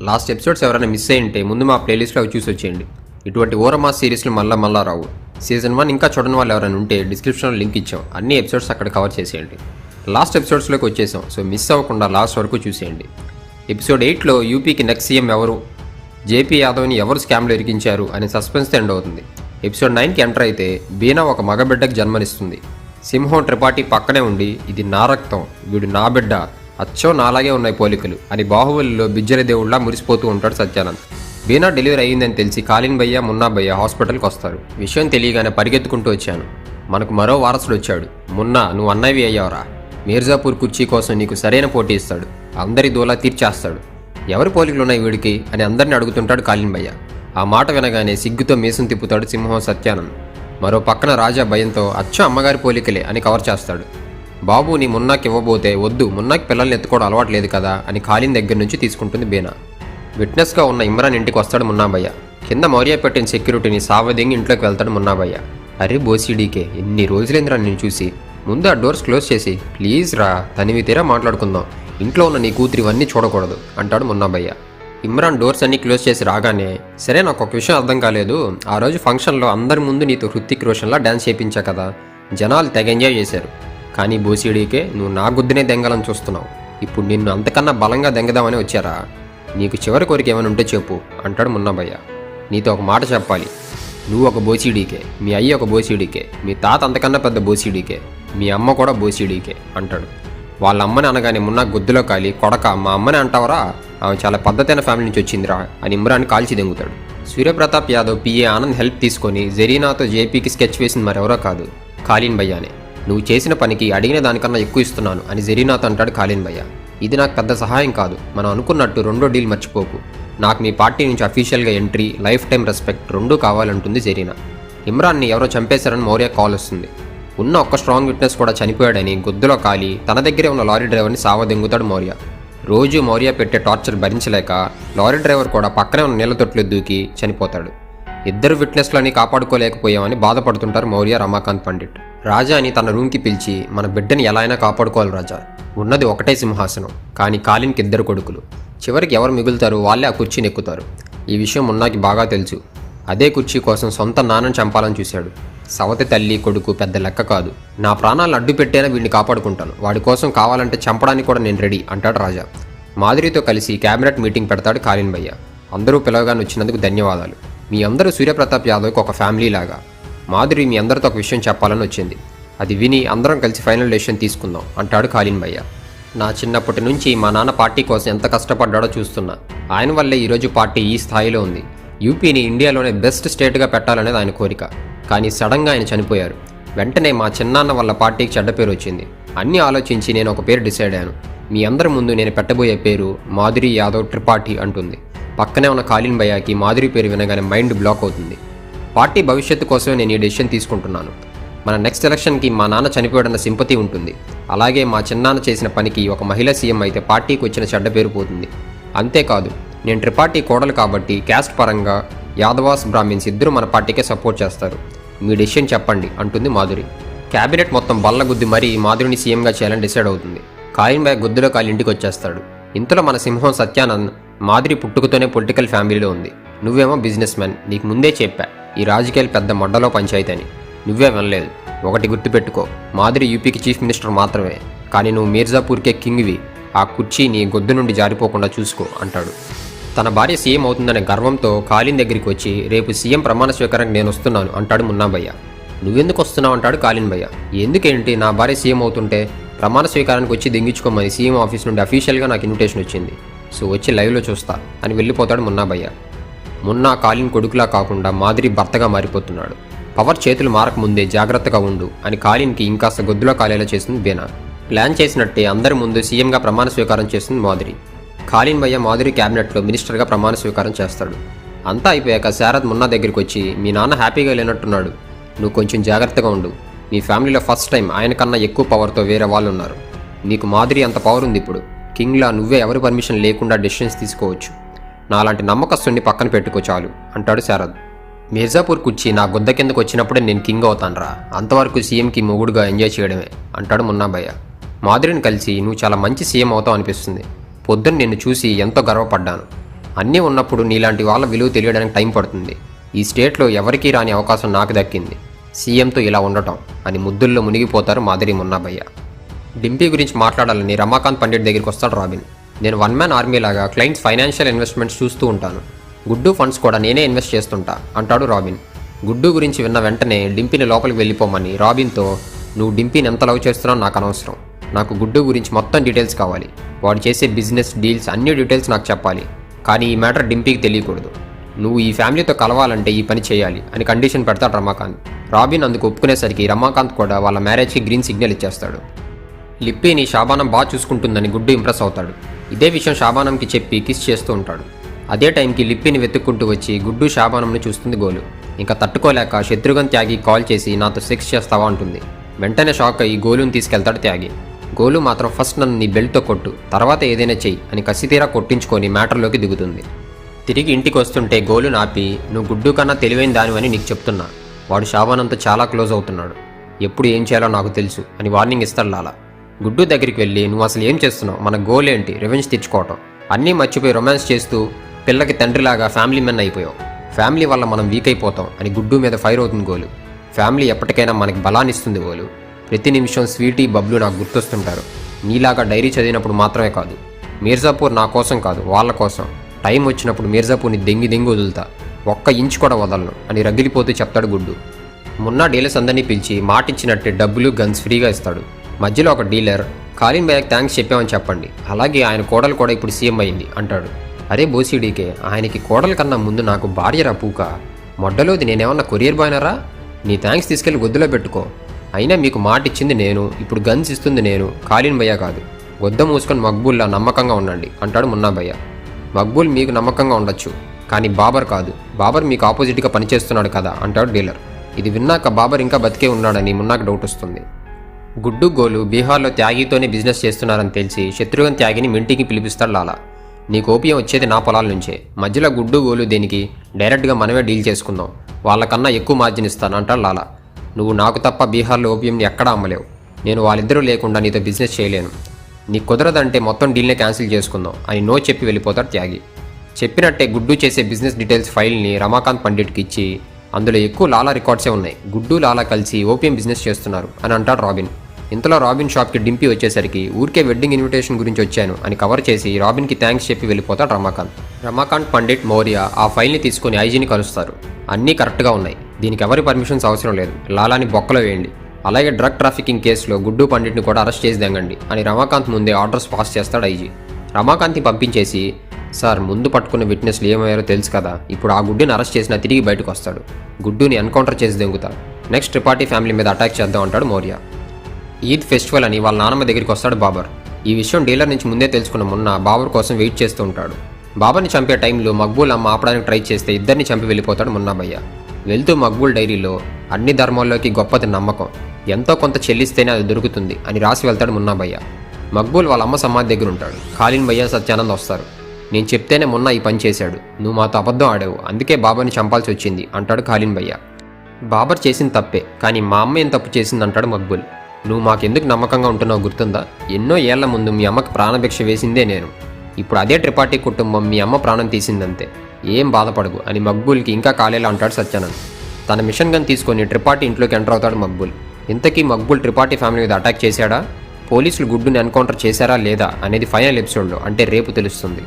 Last episodes ఎవరైనా miss అయ్యింటే ముందు మా ప్లేలిస్ట్లో అవి చూసి వచ్చేయండి. ఇటువంటి ఓరమా సిరీస్లు మళ్ళా రావు. సీజన్ 1 ఇంకా చూడని వాళ్ళు ఎవరైనా ఉంటే డిస్క్రిప్షన్లో లింక్ ఇచ్చాం, అన్ని ఎపిసోడ్స్ అక్కడ కవర్ చేసేయండి. లాస్ట్ ఎపిసోడ్స్లోకి వచ్చేసాం, సో మిస్ అవ్వకుండా లాస్ట్ వరకు చూసేయండి. ఎపిసోడ్ 8లో యూపీకి నెక్స్ట్ సీఎం ఎవరు, జేపీ యాదవ్ని ఎవరు స్కామ్లో ఇరికించారు అనే సస్పెన్స్తో ఎండ్ అవుతుంది. ఎపిసోడ్ 9కి ఎంటర్ అయితే బీనా ఒక మగబిడ్డకు జన్మనిస్తుంది. సింహం త్రిపాఠి పక్కనే ఉండి ఇది నా రక్తం, వీడు నా బిడ్డ, అచ్చో నాలాగే ఉన్నాయి పోలికలు అని బాహుబలిలో బిజ్జల దేవుళ్లా మురిసిపోతూ ఉంటాడు సత్యానంద్. బీనా డెలివరీ అయ్యిందని తెలిసి కాలిన్ భయ్య, మున్నా భయ్య హాస్పిటల్కి వస్తారు. విషయం తెలియగానే పరిగెత్తుకుంటూ వచ్చాను. మనకు మరో వారసుడు వచ్చాడు. మున్నా, నువ్వు అన్నవి అయ్యావరా, మీర్జాపూర్ కుర్చీ కోసం నీకు సరైన పోటీ ఇస్తాడు, అందరి దూలా తీర్చేస్తాడు. ఎవరి పోలికలు ఉన్నాయి వీడికి అని అందరిని అడుగుతుంటాడు కాలిన్ భయ్య. ఆ మాట వినగానే సిగ్గుతో మీసం తిప్పుతాడు సింహం సత్యానంద్. మరో పక్కన రాజా భయంతో అచ్చం అమ్మగారి పోలికలే అని కవర్ చేస్తాడు. బాబు నీ మున్నాకి ఇవ్వబోతే వద్దు, మున్నాకి పిల్లల్ని ఎత్తుకోవడం అలవాటు లేదు కదా అని కాలిన్ దగ్గర నుంచి తీసుకుంటుంది బీనా. విట్నెస్గా ఉన్న ఇమ్రాన్ ఇంటికి వస్తాడు మున్నాభయ్య. కింద మౌర్య పెట్టిన సెక్యూరిటీని సావదింగి ఇంట్లోకి వెళ్తాడు మున్నాభయ్య. అరే బోసీడీకే, ఎన్ని రోజులైందిరా నేను చూసి, ముందు ఆ డోర్స్ క్లోజ్ చేసి ప్లీజ్ రా, తనివి తీరా మాట్లాడుకుందాం, ఇంట్లో ఉన్న నీ కూతురు ఇవన్నీ చూడకూడదు అంటాడు మున్నాభయ్య. ఇమ్రాన్ డోర్స్ అన్ని క్లోజ్ చేసి రాగానే, సరే నాకు ఒక విషయం అర్థం కాలేదు, ఆ రోజు ఫంక్షన్లో అందరి ముందు నీతో హృతిక్ రోషన్లా డ్యాన్స్ చేయించా కదా, జనాలు తెగ ఎంజాయ్ చేశారు, కానీ బోసీడీకే నువ్వు నా గుద్దునే దెంగాలని చూస్తున్నావు, ఇప్పుడు నిన్ను అంతకన్నా బలంగా దెంగదామని వచ్చారా, నీకు చివరి కోరిక ఏమైనా ఉంటే చెప్పు అంటాడు మున్నాభయ్య. నీతో ఒక మాట చెప్పాలి, నువ్వు ఒక బోసీడీకే, మీ అయ్య ఒక బోసీడీకే, మీ తాత అంతకన్నా పెద్ద బోసీడీకే, మీ అమ్మ కూడా బోసీడీకే అంటాడు. వాళ్ళ అమ్మని అనగానే మున్నా గుద్దులో కాలి, కొడక మా అమ్మని అంటావరా, ఆమె చాలా పద్ధతైన ఫ్యామిలీ నుంచి వచ్చిందిరా అని ఇమ్రాన్ కాల్చి దెంగుతాడు. సూర్యప్రతాప్ యాదవ్ పిఏ ఆనంద్ హెల్ప్ తీసుకొని జరీనాతో జేపీకి స్కెచ్ వేసింది మరెవరో కాదు, కాలిన్ భయ్యానే. నువ్వు చేసిన పనికి అడిగిన దానికన్నా ఎక్కువ ఇస్తున్నాను అని జరీనాతో అంటాడు కాలిన్ భయ్య. ఇది నాకు పెద్ద సహాయం కాదు, మనం అనుకున్నట్టు రెండో డీల్ మర్చిపోకు, నాకు మీ పార్టీ నుంచి అఫీషియల్గా ఎంట్రీ, లైఫ్ టైం రెస్పెక్ట్ రెండూ కావాలంటుంది జరీనా. ఇమ్రాన్ని ఎవరో చంపేశారని మౌర్య కాల్ వస్తుంది. ఉన్న ఒక్క స్ట్రాంగ్ విట్నెస్ కూడా చనిపోయాడని గుద్దులో కాలి తన దగ్గరే ఉన్న లారీ డ్రైవర్ని సావదెంగుతాడు మౌర్య. రోజు మౌర్య పెట్టే టార్చర్ భరించలేక లారీ డ్రైవర్ కూడా పక్కనే ఉన్న నీళ్ళ తొట్లు దూకి చనిపోతాడు. ఇద్దరు విట్నెస్లని కాపాడుకోలేకపోయామని బాధపడుతుంటారు మౌర్య, రమాకాంత్ పండిట్. రాజాని తన రూమ్కి పిలిచి, మన బిడ్డని ఎలా అయినా కాపాడుకోవాలి రాజా, ఉన్నది ఒకటే సింహాసనం, కానీ కాలిన్కి ఇద్దరు కొడుకులు, చివరికి ఎవరు మిగులుతారు వాళ్ళే ఆ కుర్చీని ఎక్కుతారు. ఈ విషయం మున్నాకి బాగా తెలుసు. అదే కుర్చీ కోసం సొంత నాన్నని చంపాలని చూశాడు. సవతి తల్లి కొడుకు పెద్ద లెక్క కాదు, నా ప్రాణాలను అడ్డు పెట్టేనా వీడిని కాపాడుకుంటాను, వాడి కోసం కావాలంటే చంపడానికి కూడా నేను రెడీ అంటాడు రాజా. మాధురితో కలిసి క్యాబినెట్ మీటింగ్ పెడతాడు కాలిన్ భయ్య. అందరూ పిలవగానే వచ్చినందుకు ధన్యవాదాలు, మీ అందరూ సూర్యప్రతాప్ యాదవ్కి ఒక ఫ్యామిలీ లాగా. మాధురి మీ అందరితో ఒక విషయం చెప్పాలని వచ్చింది, అది విని అందరం కలిసి ఫైనల్ డెసిషన్ తీసుకుందాం అంటాడు కాలిన్ భయ్య. నా చిన్నప్పటి నుంచి మా నాన్న పార్టీ కోసం ఎంత కష్టపడ్డాడో చూస్తున్నా, ఆయన వల్లే ఈరోజు పార్టీ ఈ స్థాయిలో ఉంది. యూపీని ఇండియాలోనే బెస్ట్ స్టేట్గా పెట్టాలనేది ఆయన కోరిక, కానీ సడన్గా ఆయన చనిపోయారు. వెంటనే మా చిన్నాన్న వల్ల పార్టీకి చెడ్డ పేరు వచ్చింది. అన్నీ ఆలోచించి నేను ఒక పేరు డిసైడ్ అయ్యాను. మీ అందరి ముందు నేను పెట్టబోయే పేరు మాధురి యాదవ్ త్రిపాఠి అంటుంది. పక్కనే ఉన్న కాలిన్ భయ్యకి మాధురి పేరు వినగానే మైండ్ బ్లాక్ అవుతుంది. పార్టీ భవిష్యత్తు కోసమే నేను ఈ డెసిషన్ తీసుకుంటున్నాను. మన నెక్స్ట్ ఎలక్షన్కి మా నాన్న చనిపోయాడన్న సింపతి ఉంటుంది, అలాగే మా చిన్నాన్న చేసిన పనికి ఒక మహిళా సీఎం అయితే పార్టీకి వచ్చిన చెడ్డ పేరు పోతుంది. అంతేకాదు, నేను త్రిపాఠి కోడలు కాబట్టి క్యాస్ట్ పరంగా యాదవాస్, బ్రాహ్మిన్స్ ఇద్దరు మన పార్టీకే సపోర్ట్ చేస్తారు. మీ డెసిషన్ చెప్పండి అంటుంది మాధురి. క్యాబినెట్ మొత్తం బల్లగుద్ది మరీ మాధురిని సీఎంగా చేయాలని డిసైడ్ అవుతుంది. కాలిన్ భయ్య గుద్దులో కాలి ఇంటికి వచ్చేస్తాడు. ఇంతలో మన సింహం సత్యానంద్, మాధురి పుట్టుకతోనే పొలిటికల్ ఫ్యామిలీలో ఉంది, నువ్వేమో బిజినెస్ మ్యాన్, నీకు ముందే చెప్పా ఈ రాజకీయాలు పెద్ద మొడ్డలో పంచాయతీ అని, నువ్వే వినలేదు. ఒకటి గుర్తుపెట్టుకో, మాధురి యూపీకి చీఫ్ మినిస్టర్ మాత్రమే, కానీ నువ్వు మీర్జాపూర్కే కింగ్వి, ఆ కుర్చీ నీ గొద్దు నుండి జారిపోకుండా చూసుకో అంటాడు. తన భార్య సీఎం అవుతుందనే గర్వంతో కాలిన్ దగ్గరికి వచ్చి, రేపు సీఎం ప్రమాణ స్వీకారానికి నేను వస్తున్నాను అంటాడు మున్నాభయ్య. నువ్వెందుకు వస్తున్నావు అంటాడు కాలిన్ భయ్య. ఎందుకేంటి, నా భార్య సీఎం అవుతుంటే ప్రమాణ స్వీకారానికి వచ్చి దింగించుకోమని సీఎం ఆఫీస్ నుండి అఫీషియల్గా నాకు ఇన్విటేషన్ వచ్చింది, సో వచ్చి లైవ్లో చూస్తా అని వెళ్ళిపోతాడు మున్నాభయ్య. మున్నా కాలిన్ కొడుకులా కాకుండా మాధురి భర్తగా మారిపోతున్నాడు. పవర్ చేతులు మారకముందే జాగ్రత్తగా ఉండు అని కాలిన్కి ఇంకాస్త గొద్దులో కాలేలా చేస్తుంది బీనా. ప్లాన్ చేసినట్టే అందరి ముందు సీఎంగా ప్రమాణ స్వీకారం చేస్తుంది మాధురి. కాలిన్ భయ్య మాధురి క్యాబినెట్లో మినిస్టర్గా ప్రమాణ స్వీకారం చేస్తాడు. అంతా అయిపోయాక శారద్ మున్నా దగ్గరికి వచ్చి, మీ నాన్న హ్యాపీగా లేనట్టున్నాడు, నువ్వు కొంచెం జాగ్రత్తగా ఉండు, మీ ఫ్యామిలీలో ఫస్ట్ టైం ఆయన కన్నా ఎక్కువ పవర్తో వేరే వాళ్ళు ఉన్నారు, నీకు మాధురి అంత పవర్ ఉంది, ఇప్పుడు కింగ్లా నువ్వే ఎవరి పర్మిషన్ లేకుండా డెసిషన్స్ తీసుకోవచ్చు, నాలాంటి నమ్మకస్తుని పక్కన పెట్టుకో చాలు అంటాడు శారద్. మీర్జాపూర్ కుర్చీ నా గుద్ద కిందకు వచ్చినప్పుడే నేను కింగ్ అవుతానురా, అంతవరకు సీఎంకి మొగుడుగా ఎంజాయ్ చేయడమే అంటాడు మున్నాభయ్య. మాధురిని కలిసి నువ్వు చాలా మంచి సీఎం అవుతావు అనిపిస్తుంది. పొద్దున్న నిన్ను చూసి ఎంతో గర్వపడ్డాను. అన్నీ ఉన్నప్పుడు నీలాంటి వాళ్ళ విలువ తెలియడానికి టైం పడుతుంది. ఈ స్టేట్లో ఎవరికీ రాని అవకాశం నాకు దక్కింది, సీఎంతో ఇలా ఉండటం అని ముద్దుల్లో మునిగిపోతారు మాధురి మున్నాభయ్య. డింపీ గురించి మాట్లాడాలని రమాకాంత్ పండిట్ దగ్గరికి వస్తాడు రాబిన్. నేను వన్ మ్యాన్ ఆర్మీ లాగా క్లయింట్స్ ఫైనాన్షియల్ ఇన్వెస్ట్మెంట్స్ చూస్తూ ఉంటాను. గుడ్డు ఫండ్స్ కూడా నేనే ఇన్వెస్ట్ చేస్తుంటా అంటాడు రాబిన్. గుడ్డు గురించి విన్న వెంటనే డింపీని లోపలికి వెళ్ళిపోమని రాబిన్తో, నువ్వు డింపీని ఎంత లవ్ చేస్తున్నావు నాకు అనవసరం, నాకు గుడ్డు గురించి మొత్తం డీటెయిల్స్ కావాలి. వాడు చేసే బిజినెస్ డీల్స్ అన్ని డీటెయిల్స్ నాకు చెప్పాలి. కానీ ఈ మ్యాటర్ డింపీకి తెలియకూడదు. నువ్వు ఈ ఫ్యామిలీతో కలవాలంటే ఈ పని చేయాలి అని కండిషన్ పెడతాడు రమాకాంత్. రాబిన్ అందుకు ఒప్పుకునేసరికి రమాకాంత్ కూడా వాళ్ళ మ్యారేజ్కి గ్రీన్ సిగ్నల్ ఇచ్చేస్తాడు. లిప్పీని షాబానం బాగా చూసుకుంటుందని గుడ్డు ఇంప్రెస్ అవుతాడు. ఇదే విషయం షాబానంకి చెప్పి కిస్ చేస్తూ ఉంటాడు. అదే టైంకి లిప్పీని వెతుక్కుంటూ వచ్చి గుడ్డు షాబానంని చూస్తుంది గోలు. ఇంకా తట్టుకోలేక శత్రుఘ్న్ త్యాగి కాల్ చేసి నాతో సెక్స్ చేస్తావా అంటుంది. వెంటనే షాక్ అయ్యి గోలుని తీసుకెళ్తాడు త్యాగి. గోలు మాత్రం ఫస్ట్ నన్ను నీ బెల్ట్తో కొట్టు, తర్వాత ఏదైనా చెయ్యి అని కసితీరా కొట్టించుకొని మ్యాటర్లోకి దిగుతుంది. తిరిగి ఇంటికి వస్తుంటే గోలు నాపి, నువ్వు గుడ్డు కన్నా తెలివైన దానివని నీకు చెప్తున్నా, వాడు షాబానంతో చాలా క్లోజ్ అవుతున్నాడు, ఎప్పుడు ఏం చేయాలో నాకు తెలుసు అని వార్నింగ్ ఇస్తాడు లాలా. గుడ్డు దగ్గరికి వెళ్ళి, నువ్వు అసలు ఏం చేస్తున్నావు, మన గోల్ ఏంటి, రివెంజ్ తెచ్చుకోవటం, అన్నీ మర్చిపోయి రొమాన్స్ చేస్తూ పిల్లకి తండ్రిలాగా ఫ్యామిలీ మెన్ అయిపోయావు, ఫ్యామిలీ వల్ల మనం వీక్ అయిపోతాం అని గుడ్డు మీద ఫైర్ అవుతుంది గోలు. ఫ్యామిలీ ఎప్పటికైనా మనకి బలాన్ని ఇస్తుంది గోలు. ప్రతి నిమిషం స్వీటీ బబ్లు నాకు గుర్తొస్తుంటారు. నీలాగా డైరీ చదివినప్పుడు మాత్రమే కాదు, మీర్జాపూర్ నా కోసం కాదు వాళ్ళ కోసం, టైం వచ్చినప్పుడు మీర్జాపూర్ని దెంగి వదులుతా, ఒక్క ఇంచ్ కూడా వదలను అని రగిలిపోతూ చెప్తాడు గుడ్డు. మొన్న డీలర్స్ అందరినీ పిలిచి మాటిచ్చినట్టే డబ్బులు గన్స్ ఫ్రీగా ఇస్తాడు. మధ్యలో ఒక డీలర్, కాలిన్ భయ్యకి థ్యాంక్స్ చెప్పామని చెప్పండి, అలాగే ఆయన కోడలు కూడా ఇప్పుడు సీఎం అయింది అంటాడు. అరే బోసీడీకే, ఆయనకి కోడల కన్నా ముందు నాకు భార్యరా పూక, మొడ్డలోది నేనేమన్నా కొరియర్ బాయ్నరా, నీ థ్యాంక్స్ తీసుకెళ్లి గొద్దులో పెట్టుకో, అయినా మీకు మాట ఇచ్చింది నేను, ఇప్పుడు గన్స్ ఇస్తుంది నేను, కాలిన్ భయ్య కాదు, గొద్ద మూసుకొని మక్బూల్లా నమ్మకంగా ఉండండి అంటాడు మున్నా భయ్య. మక్బూల్ మీకు నమ్మకంగా ఉండొచ్చు, కానీ బాబర్ కాదు, బాబర్ మీకు ఆపోజిట్గా పనిచేస్తున్నాడు కదా అంటాడు డీలర్. ఇది విన్నాక బాబర్ ఇంకా బతికే ఉన్నాడని మున్నాకు డౌట్ వస్తుంది. గుడ్డు గోలు బీహార్లో త్యాగితోనే బిజినెస్ చేస్తున్నారని తెలిసి శత్రుఘ్న్ త్యాగిని మింటికి పిలిపిస్తాడు లాలా. నీకు ఓపియం వచ్చేది నా పొలాల నుంచే, మధ్యలో గుడ్డు గోలు దేనికి, డైరెక్ట్గా మనమే డీల్ చేసుకుందాం, వాళ్ళకన్నా ఎక్కువ మార్జిన్ ఇస్తాను అంటాడు లాలా. నువ్వు నాకు తప్ప బీహార్లో ఓపియంని ఎక్కడా అమ్మలేవు, నేను వాళ్ళిద్దరూ లేకుండా నీతో బిజినెస్ చేయలేను, నీకు కుదరదంటే మొత్తం డీల్నే క్యాన్సిల్ చేసుకుందాం అని నో చెప్పి వెళ్ళిపోతాడు త్యాగి. చెప్పినట్టే గుడ్డు చేసే బిజినెస్ డీటెయిల్స్ ఫైల్ని రమాకాంత్ పండిట్కి ఇచ్చి, అందులో ఎక్కువ లాలా రికార్డ్సే ఉన్నాయి, గుడ్డు లాలా కలిసి ఓపియం బిజినెస్ చేస్తున్నారు అని అంటాడు రాబిన్. ఇంతలో రాబిన్ షాప్కి డింపీ వచ్చేసరికి ఊరికే వెడ్డింగ్ ఇన్విటేషన్ గురించి వచ్చాను అని కవర్ చేసి రాబిన్కి థ్యాంక్స్ చెప్పి వెళ్ళిపోతాడు రమాకాంత్. రమాకాంత్ పండిట్ మౌర్య ఆ ఫైల్ని తీసుకుని ఐజీని కలుస్తారు. అన్నీ కరెక్ట్గా ఉన్నాయి, దీనికి ఎవరి పర్మిషన్స్ అవసరం లేదు, లాలాని బొక్కలో వేయండి, అలాగే డ్రగ్ ట్రాఫికింగ్ కేసులో గుడ్డు పండిట్ని కూడా అరెస్ట్ చేసి దంగండి అని రమాకాంత్ ముందే ఆర్డర్స్ పాస్ చేస్తాడు ఐజీ. రమాకాంత్ని పంపించేసి, సార్ ముందు పట్టుకున్న విట్నెస్లు ఏమయ్యారో తెలుసు కదా, ఇప్పుడు ఆ గుడ్డుని అరెస్ట్ చేసినా తిరిగి బయటకు వస్తాడు, గుడ్డుని ఎన్కౌంటర్ చేసి దెంగుతాడు, నెక్స్ట్ త్రిపాఠి ఫ్యామిలీ మీద అటాక్ చేద్దాం అంటాడు మౌర్య. ఈద్ ఫెస్టివల్ అని వాళ్ళ నాన్నమ్మ దగ్గరికి వస్తాడు బాబర్. ఈ విషయం డీలర్ నుంచి ముందే తెలుసుకున్న మొన్న బాబర్ కోసం వెయిట్ చేస్తూ ఉంటాడు. బాబర్ని చంపే టైంలో మక్బూల్ అమ్మ ఆపడానికి ట్రై చేస్తే ఇద్దరిని చంపి వెళ్ళిపోతాడు మున్నాభయ్య. వెళ్తూ మక్బూల్ డైరీలో అన్ని ధర్మాల్లోకి గొప్పది నమ్మకం, ఎంతో కొంత చెల్లిస్తేనే అది దొరుకుతుంది అని రాసి వెళ్తాడు మున్నాభయ్య. మక్బూల్ వాళ్ళ అమ్మ సమాధి దగ్గర ఉంటాడు. ఖాళీన్ భయ్య సత్యానంద్ వస్తారు. నేను చెప్తేనే మొన్న ఈ పని చేశాడు, నువ్వు మాతో అబద్ధం ఆడావు, అందుకే బాబర్ని చంపాల్సి వచ్చింది అంటాడు ఖాళీన్ భయ్య. బాబర్ చేసిన తప్పే, కానీ మా అమ్మ ఏం తప్పు చేసింది అంటాడు మక్బూల్. నువ్వు మాకెందుకు నమ్మకంగా ఉంటున్నావు గుర్తుందా, ఎన్నో ఏళ్ల ముందు మీ అమ్మకి ప్రాణభిక్ష వేసిందే నేను, ఇప్పుడు అదే త్రిపాఠి కుటుంబం మీ అమ్మ ప్రాణం తీసిందంతే, ఏం బాధపడకు అని మక్బూల్కి ఇంకా కాలేలా అంటాడు సత్యానంద్. తన మిషన్ గన్ తీసుకొని త్రిపాఠి ఇంట్లోకి ఎంటర్ అవుతాడు మక్బూల్. ఇంతకీ మక్బూల్ త్రిపాఠి ఫ్యామిలీ మీద అటాక్ చేశాడా, పోలీసులు గుడ్డుని ఎన్కౌంటర్ చేశారా లేదా అనేది ఫైనల్ ఎపిసోడ్లో అంటే రేపు తెలుస్తుంది.